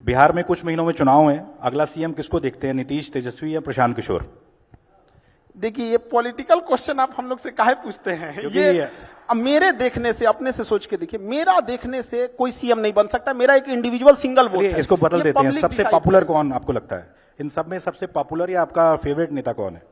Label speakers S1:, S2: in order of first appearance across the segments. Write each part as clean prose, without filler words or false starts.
S1: बिहार में कुछ महीनों में चुनाव है, अगला सीएम किसको देखते हैं, नीतीश, तेजस्वी या प्रशांत किशोर?
S2: देखिए, ये पॉलिटिकल क्वेश्चन आप हम लोग से काहे पूछते हैं? ये अब मेरे देखने से, अपने से सोच के देखिए, मेरा देखने से कोई सीएम नहीं बन सकता। मेरा एक इंडिविजुअल सिंगल वोट है।
S1: इसको बदल देते हैं, सबसे पॉपुलर कौन आपको लगता है इन सब में? सबसे पॉपुलर या आपका फेवरेट नेता कौन है?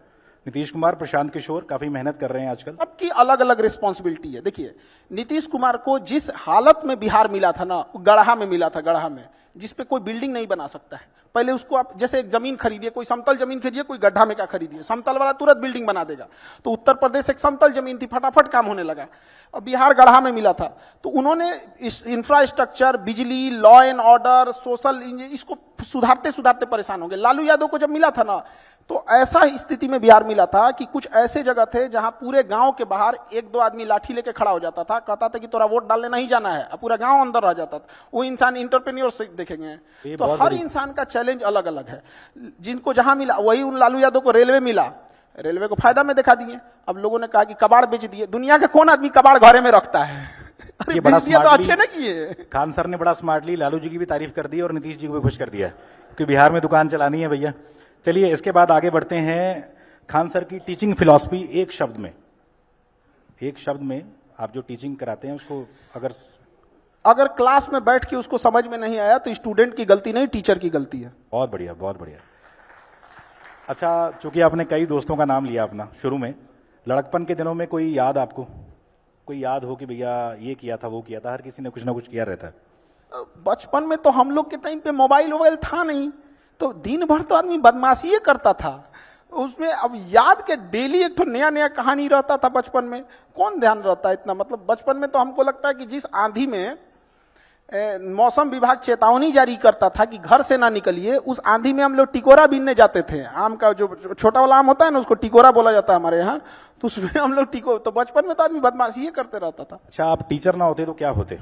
S1: नीतीश कुमार, प्रशांत किशोर? काफी मेहनत कर रहे हैं आजकल।
S2: सबकी अलग अलग रिस्पॉन्सिबिलिटी है। देखिए, नीतीश कुमार को जिस हालत में बिहार मिला था ना, गढ़ा में मिला था, गढ़ा में, जिसपे कोई बिल्डिंग नहीं बना सकता है। पहले उसको आप जैसे एक जमीन खरीदिए, कोई समतल जमीन खरीदिए, कोई गड्ढा में का खरीदिए, समतल वाला तुरंत बिल्डिंग बना देगा। तो उत्तर प्रदेश एक समतल जमीन थी, फटाफट काम होने लगा। और बिहार गढ़ा में मिला था, तो उन्होंने इस इंफ्रास्ट्रक्चर, बिजली, लॉ एंड ऑर्डर, सोशल, इसको सुधारते सुधारते परेशान हो गए। लालू यादव को जब मिला था ना, तो ऐसा स्थिति में बिहार मिला था कि कुछ ऐसे जगह थे जहां पूरे गांव के बाहर एक दो आदमी लाठी लेके खड़ा हो जाता था, कहता था कि तोरा वोट डालने नहीं जाना है, अब पूरा गांव अंदर रह जाता था। वो इंसान इंटरप्रेन्योरशिप देखेंगे। तो हर इंसान का चैलेंज अलग अलग है। जिनको जहां मिला, वही उन लालू यादव को रेलवे मिला, रेलवे को फायदा में दिखा दिए। अब लोगों ने कहा कि कबाड़ बेच दिए। दुनिया के कौन आदमी कबाड़ घरे में रखता है?
S1: ये बड़ा
S2: तो अच्छे ना किए।
S1: खान सर ने बड़ा स्मार्टली लालू जी की भी तारीफ कर दी और नीतीश जी को भी खुश कर दिया कि बिहार में दुकान चलानी है भैया। चलिए, इसके बाद आगे बढ़ते हैं। खान सर की टीचिंग फिलॉसफी, एक शब्द में आप जो टीचिंग कराते हैं उसको अगर
S2: क्लास में बैठ के उसको समझ में नहीं आया तो स्टूडेंट की गलती नहीं, टीचर की गलती है।
S1: बहुत बढ़िया, बहुत बढ़िया। अच्छा, चूंकि आपने कई दोस्तों का नाम लिया अपना शुरू में, लड़कपन के दिनों में कोई याद आपको, कोई याद हो कि भैया ये किया था, वो किया था? हर किसी ने कुछ ना कुछ किया रहता है।
S2: बचपन में तो हम लोग के टाइम पे मोबाइल वोबाइल था नहीं, तो दिन भर तो आदमी बदमाशी करता था उसमें। अब याद के डेली एक तो नया नया कहानी रहता था बचपन में, कौन ध्यान रहता है इतना? मतलब बचपन में तो हमको लगता है कि जिस आंधी में मौसम विभाग चेतावनी जारी करता था कि घर से ना निकलिए, उस आंधी में हम लोग टिकोरा बीनने जाते थे। आम का जो छोटा वाला आम होता है ना, उसको टिकोरा बोला जाता है हमारे यहाँ, तो उसमें हम लोग तो बचपन में तो आदमी बदमाशी करते रहता था।
S1: अच्छा, आप टीचर ना होते तो क्या होते?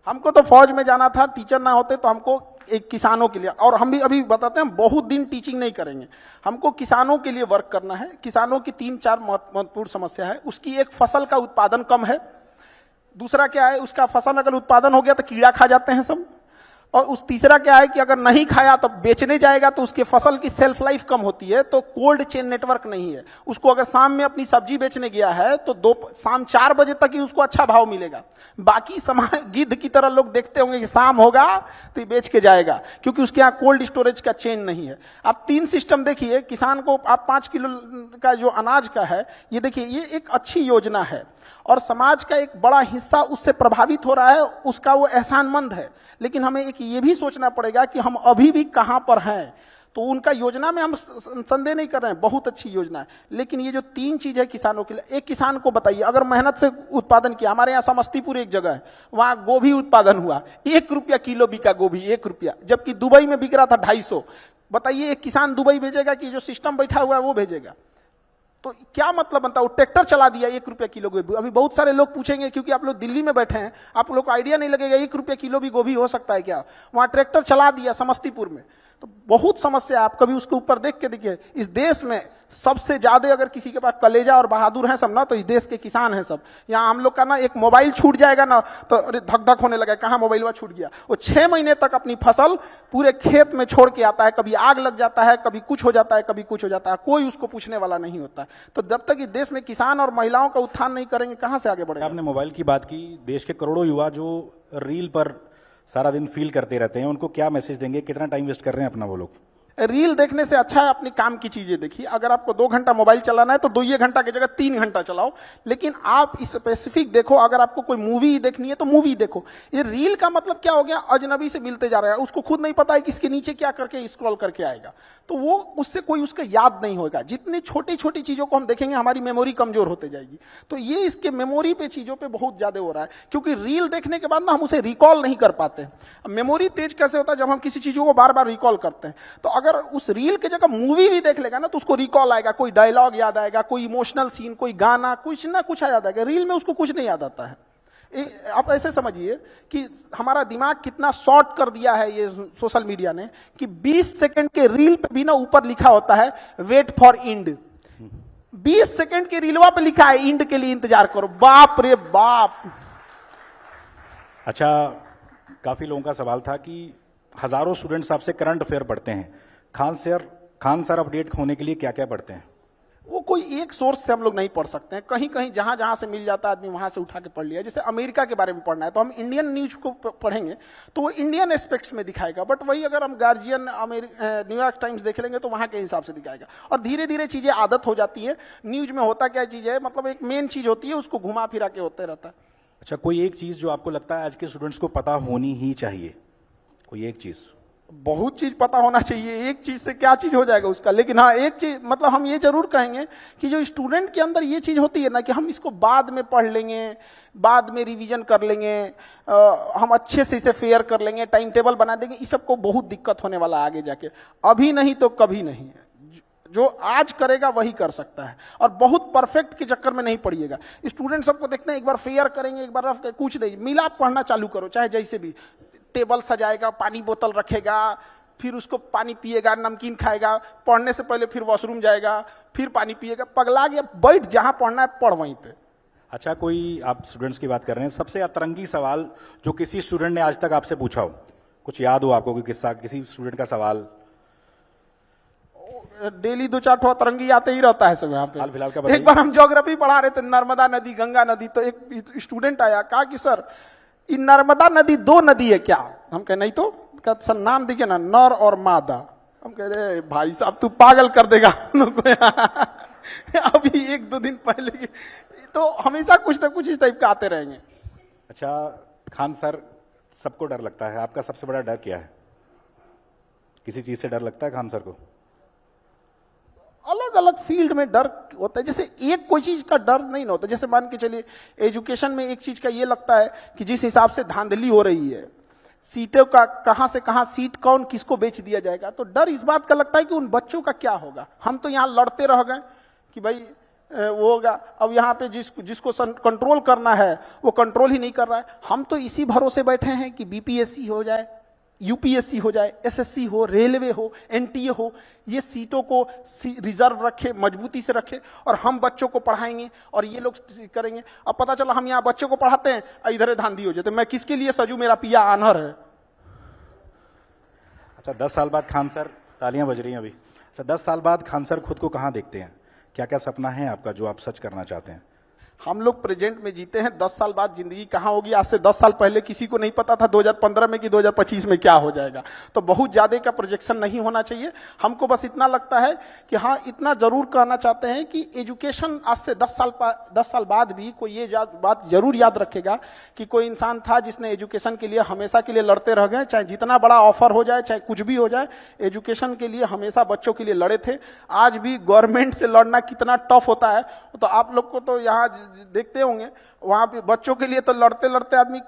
S2: हमको तो फौज में जाना था। टीचर ना होते तो हमको एक किसानों के लिए, और हम भी अभी बताते हैं, बहुत दिन टीचिंग नहीं करेंगे, हमको किसानों के लिए वर्क करना है। किसानों की 3-4 महत्वपूर्ण समस्या है। उसकी एक, फसल का उत्पादन कम है। दूसरा क्या है, उसका फसल अगर उत्पादन हो गया तो कीड़ा खा जाते हैं सब। और उस तीसरा क्या है कि अगर नहीं खाया तो बेचने जाएगा तो उसके फसल की सेल्फ लाइफ कम होती है, तो कोल्ड चेन नेटवर्क नहीं है। उसको अगर शाम में अपनी सब्जी बेचने गया है तो शाम 4 बजे तक ही उसको अच्छा भाव मिलेगा। बाकी समय गिद्ध की तरह लोग देखते होंगे कि शाम होगा तो ये बेच के जाएगा, क्योंकि उसके यहाँ कोल्ड स्टोरेज का चेन नहीं है। आप 3 सिस्टम देखिए। किसान को आप 5 किलो का जो अनाज का है, ये देखिए, ये एक अच्छी योजना है और समाज का एक बड़ा हिस्सा उससे प्रभावित हो रहा है, उसका वो एहसानमंद है। लेकिन हमें एक ये भी सोचना पड़ेगा कि हम अभी भी कहां पर हैं। तो उनका योजना में हम संदेह नहीं कर रहे हैं, बहुत अच्छी योजना है। लेकिन ये जो 3 चीज है किसानों के लिए, एक किसान को बताइए, अगर मेहनत से उत्पादन किया, हमारे यहाँ समस्तीपुर एक जगह है, वहां गोभी उत्पादन हुआ, 1 रुपया किलो बिका गोभी, 1 रुपया, जबकि दुबई में बिक रहा था 250। बताइए, एक किसान दुबई भेजेगा कि जो सिस्टम बैठा हुआ है वो भेजेगा? तो क्या मतलब बनता है? वो ट्रैक्टर चला दिया, 1 रुपया किलो गोभी। अभी बहुत सारे लोग पूछेंगे, क्योंकि आप लोग दिल्ली में बैठे हैं, आप लोग को आइडिया नहीं लगेगा 1 रुपया किलो भी गोभी हो सकता है क्या? वहां ट्रैक्टर चला दिया समस्तीपुर में। तो बहुत समस्या है। आप कभी उसके ऊपर देख के देखिए, इस देश में सबसे ज्यादा अगर किसी के पास कलेजा और बहादुर है सब ना, तो इस देश के किसान हैं सब। यहाँ हम लोग का ना, एक मोबाइल छूट जाएगा ना तो अरे धक धक होने लगा, कहाँ मोबाइल हुआ छूट गया। वो 6 महीने तक अपनी फसल पूरे खेत में छोड़ के आता है। कभी आग लग जाता है, कभी कुछ हो जाता है, कभी कुछ हो जाता है, कोई उसको पूछने वाला नहीं होता है। तो जब तक इस देश में किसान और महिलाओं का उत्थान नहीं करेंगे, कहां से आगे बढ़ेगा?
S1: आपने मोबाइल की बात की। देश के करोड़ों युवा जो रील पर सारा दिन फील करते रहते हैं, उनको क्या मैसेज देंगे? कितना टाइम वेस्ट कर रहे हैं अपना वो लोग?
S2: रील देखने से अच्छा है अपने काम की चीजें देखिए। अगर आपको 2 घंटा मोबाइल चलाना है तो 2 घंटा की जगह 3 घंटा चलाओ, लेकिन आप स्पेसिफिक देखो। अगर आपको कोई मूवी देखनी है तो मूवी देखो। ये रील का मतलब क्या हो गया? अजनबी से मिलते जा रहा है, उसको खुद नहीं पता है कि इसके नीचे क्या करके स्क्रॉल करके आएगा, तो वो उससे कोई उसका याद नहीं होगा। जितनी छोटी छोटी चीजों को हम देखेंगे, हमारी मेमोरी कमजोर होते जाएगी। तो ये इसके मेमोरी पे चीजों पे बहुत ज्यादा हो रहा है, क्योंकि रील देखने के बाद ना हम उसे रिकॉल नहीं कर पाते। मेमोरी तेज कैसे होता है? जब हम किसी चीजों को बार बार रिकॉल करते हैं। तो अगर उस रील की जगह मूवी भी देख लेगा ना, तो उसको रिकॉल आएगा, कोई डायलॉग याद आएगा, कोई इमोशनल सीन, कोई गाना, कुछ ना कुछ याद आएगा। रील में उसको कुछ नहीं याद आता है। आप ऐसे समझिए कि हमारा दिमाग कितना शॉर्ट कर दिया है ये सोशल मीडिया ने, कि 20 सेकंड के रील पे भी ना ऊपर लिखा होता है वेट फॉर इंड। 20 सेकंड के रीलवा पे लिखा है इंड के लिए इंतजार करो। बाप रे बाप।
S1: अच्छा, काफी लोगों का सवाल था कि हजारों स्टूडेंट्स आपसे करंट अफेयर पढ़ते हैं, खान सर अपडेट होने के लिए क्या क्या पढ़ते हैं?
S2: वो कोई एक सोर्स से हम लोग नहीं पढ़ सकते हैं, कहीं कहीं जहां जहां से मिल जाता है आदमी वहां से उठा के पढ़ लिया। जैसे अमेरिका के बारे में पढ़ना है तो हम इंडियन न्यूज को पढ़ेंगे तो वो इंडियन एस्पेक्ट्स में दिखाएगा, बट वही अगर हम गार्जियन न्यूयॉर्क टाइम्स देख लेंगे तो वहां के हिसाब से दिखाएगा। और धीरे धीरे चीजें आदत हो जाती है। न्यूज में होता क्या चीज है, मतलब एक मेन चीज होती है, उसको घुमा फिरा के होते रहता है।
S1: अच्छा, कोई एक चीज जो आपको लगता है आज के स्टूडेंट्स को पता होनी ही चाहिए, कोई एक चीज?
S2: बहुत चीज पता होना चाहिए, एक चीज से क्या चीज हो जाएगा उसका, लेकिन हाँ एक चीज मतलब हम ये जरूर कहेंगे कि जो स्टूडेंट के अंदर ये चीज होती है ना कि हम इसको बाद में पढ़ लेंगे, बाद में रिवीजन कर लेंगे, हम अच्छे से इसे फेयर कर लेंगे, टाइम टेबल बना देंगे, इस सबको बहुत दिक्कत होने वाला आगे जाके। अभी नहीं तो कभी नहीं है, जो आज करेगा वही कर सकता है। और बहुत परफेक्ट के चक्कर में नहीं पढ़िएगा। स्टूडेंट सबको देखते हैं एक बार फेयर करेंगे, एक बार रफ, कुछ नहीं, मिला पढ़ना चालू करो, चाहे जैसे भी। टेबल सजाएगा, पानी बोतल रखेगा, फिर उसको पानी पिएगा, नमकीन खाएगा, पढ़ने से पहले फिर वॉशरूम जाएगा, फिर पानी पिएगा, पगला गया, बैठ जहां पढ़ना है पढ़ वहीं पे।
S1: अच्छा, कोई आप स्टूडेंट्स की बात कर रहे हैं, सबसे अतरंगी सवाल जो किसी स्टूडेंट ने आज तक आपसे पूछा हो, कुछ याद हो आपको कोई किस्सा, किसी स्टूडेंट का सवाल?
S2: डेली 2-4 ठो अतरंगी आते ही रहता है सब यहाँ पे।
S1: हाल फिलहाल का बताइए।
S2: एक बार हम ज्योग्राफी पढ़ा रहे थे, नर्मदा नदी, गंगा नदी, तो एक स्टूडेंट आया, कहा कि सर ये नर्मदा नदी 2 नदी है क्या? हम कहे नहीं तो। कहते सर नाम देखिए ना, नर और मादा। हम कह रहे भाई साहब तू पागल कर देगा हम लोग को। अभी 1-2 दिन पहले तो हमेशा कुछ ना कुछ इस टाइप का आते रहेंगे।
S1: अच्छा, खान सर सबको डर लगता है, आपका सबसे बड़ा डर क्या है? किसी चीज से डर लगता है खान सर को?
S2: अलग अलग फील्ड में डर होता है, जैसे एक कोई चीज का डर नहीं होता। जैसे मान के चलिए एजुकेशन में एक चीज का ये लगता है कि जिस हिसाब से धांधली हो रही है, सीटों का कहां से कहां सीट कौन किसको बेच दिया जाएगा, तो डर इस बात का लगता है कि उन बच्चों का क्या होगा। हम तो यहां लड़ते रह गए कि भाई वो होगा, अब यहाँ पे जिसको कंट्रोल करना है वो कंट्रोल ही नहीं कर रहा है। हम तो इसी भरोसे बैठे हैं कि बीपीएससी हो जाए, यूपीएससी हो जाए, एसएससी हो, रेलवे हो, एनटीए हो, ये सीटों को रिजर्व रखे, मजबूती से रखे, और हम बच्चों को पढ़ाएंगे और ये लोग करेंगे। अब पता चला हम यहाँ बच्चों को पढ़ाते हैं, इधर धांधी हो जाते, मैं किसके लिए सजू, मेरा पिया आनहर है।
S1: अच्छा, 10 साल बाद खान सर, तालियां बज रही हैं अभी। अच्छा, 10 साल बाद खान सर खुद को कहाँ देखते हैं? क्या क्या सपना है आपका जो आप सच करना चाहते हैं?
S2: हम लोग प्रेजेंट में जीते हैं, 10 साल बाद जिंदगी कहां होगी आज से 10 साल पहले किसी को नहीं पता था 2015 में कि 2025 में क्या हो जाएगा। तो बहुत ज्यादा का प्रोजेक्शन नहीं होना चाहिए। हमको बस इतना लगता है कि हाँ, इतना जरूर कहना चाहते हैं कि एजुकेशन आज से 10 साल बाद भी कोई ये बात जरूर याद रखेगा कि कोई इंसान था जिसने एजुकेशन के लिए हमेशा के लिए लड़ते रह गए, चाहे जितना बड़ा ऑफर हो जाए, चाहे कुछ भी हो जाए, एजुकेशन के लिए हमेशा बच्चों के लिए लड़े थे। आज भी गवर्नमेंट से लड़ना कितना टफ होता है तो आप लोग को तो यहाँ देखते होंगे, वहां पे बच्चों के लिए तो लड़ते लड़ते आदमी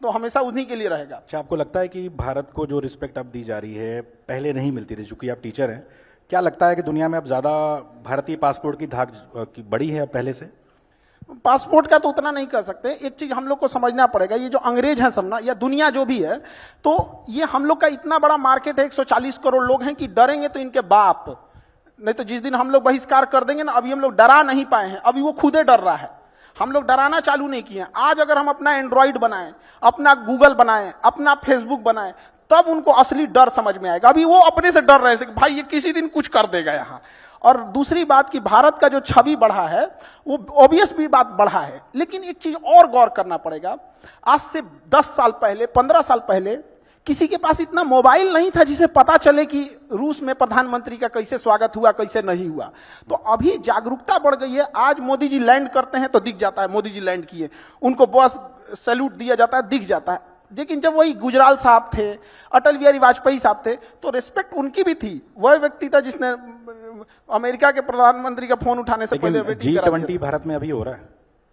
S2: तो हमेशा उन्हीं के लिए रहेगा।
S1: अच्छा, आपको लगता है कि भारत को जो रिस्पेक्ट अब दी जा रही है पहले नहीं मिलती थी, चूंकि आप टीचर हैं, क्या लगता है कि दुनिया में अब ज्यादा भारतीय पासपोर्ट की धाक बड़ी है अब पहले से?
S2: पासपोर्ट का तो उतना नहीं कह सकते। एक चीज हम लोग को समझना पड़ेगा, ये जो अंग्रेज है सब ना, या दुनिया जो भी है, तो ये हम लोग का इतना बड़ा मार्केट है, 140 करोड़ लोग हैं कि डरेंगे तो इनके बाप। नहीं तो जिस दिन हम लोग बहिष्कार कर देंगे ना, अभी हम लोग डरा नहीं पाए हैं, अभी वो खुदे डर रहा है, हम लोग डराना चालू नहीं किए। आज अगर हम अपना एंड्रॉइड बनाएं, अपना गूगल बनाएं, अपना फेसबुक बनाएं, तब उनको असली डर समझ में आएगा। अभी वो अपने से डर रहे थे कि भाई ये किसी दिन कुछ कर देगा यहाँ। और दूसरी बात कि भारत का जो छवि बढ़ा है वो ऑब्वियस भी बात बढ़ा है, लेकिन एक चीज और गौर करना पड़ेगा। आज से 10 साल पहले, 15 साल पहले किसी के पास इतना मोबाइल नहीं था जिसे पता चले कि रूस में प्रधानमंत्री का कैसे स्वागत हुआ, कैसे नहीं हुआ। तो अभी जागरूकता बढ़ गई है। आज मोदी जी लैंड करते हैं तो दिख जाता है मोदी जी लैंड किए, उनको बस सैल्यूट दिया जाता है, दिख जाता है। लेकिन जब वही गुजराल साहब थे, अटल बिहारी वाजपेयी साहब थे, तो रिस्पेक्ट उनकी भी थी। वह व्यक्ति था जिसने अमेरिका के प्रधानमंत्री का फोन उठाने से पहले
S1: G20 भारत में अभी हो रहा है,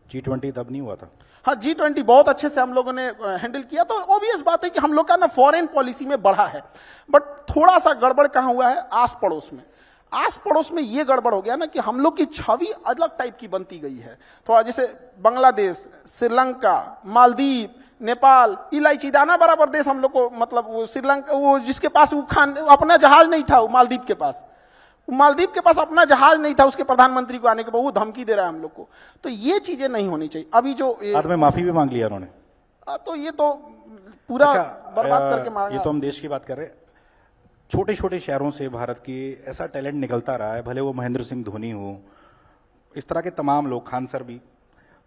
S1: G20 तब नहीं हुआ था।
S2: हाँ, G20 बहुत अच्छे से हम लोगों ने हैंडल किया। तो ऑब्वियस बात है कि हम लोग का ना फॉरेन पॉलिसी में बढ़ा है, बट थोड़ा सा गड़बड़ कहाँ हुआ है, आस पड़ोस में। आस पड़ोस में ये गड़बड़ हो गया ना कि हम लोग की छवि अलग टाइप की बनती गई है। थोड़ा जैसे बांग्लादेश, श्रीलंका, मालदीव, नेपाल, इलायची दाना बराबर देश हम लोग को, मतलब वो श्रीलंका, वो जिसके पास वो अपना जहाज नहीं था, वो मालदीव के पास अपना जहाज नहीं था, उसके प्रधानमंत्री को आने के बाद वो धमकी दे रहा है हम लोग को। तो ये चीजें नहीं होनी चाहिए। अभी जो
S1: बाद में माफी भी मांग लिया उन्होंने।
S2: तो ये तो पूरा
S1: अच्छा,
S2: बर्बाद करके
S1: ये
S2: मारा।
S1: तो हम देश की बात कर रहे हैं। छोटे छोटे शहरों से भारत की ऐसा टैलेंट निकलता रहा है, भले वो महेंद्र सिंह धोनी हो, इस तरह के तमाम लोग, खान सर भी।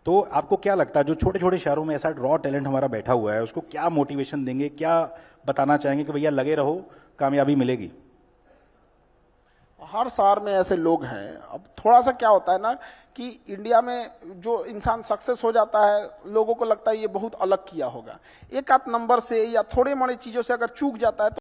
S1: तो आपको क्या लगता है जो छोटे छोटे शहरों में ऐसा रॉ टैलेंट हमारा बैठा हुआ है, उसको क्या मोटिवेशन देंगे, क्या बताना चाहेंगे कि भैया लगे रहो, कामयाबी मिलेगी?
S2: हर शहर में ऐसे लोग हैं। अब थोड़ा सा क्या होता है ना कि इंडिया में जो इंसान सक्सेस हो जाता है, लोगों को लगता है ये बहुत अलग किया होगा। एक आध नंबर से या थोड़े मोड़े चीजों से अगर चूक जाता है तो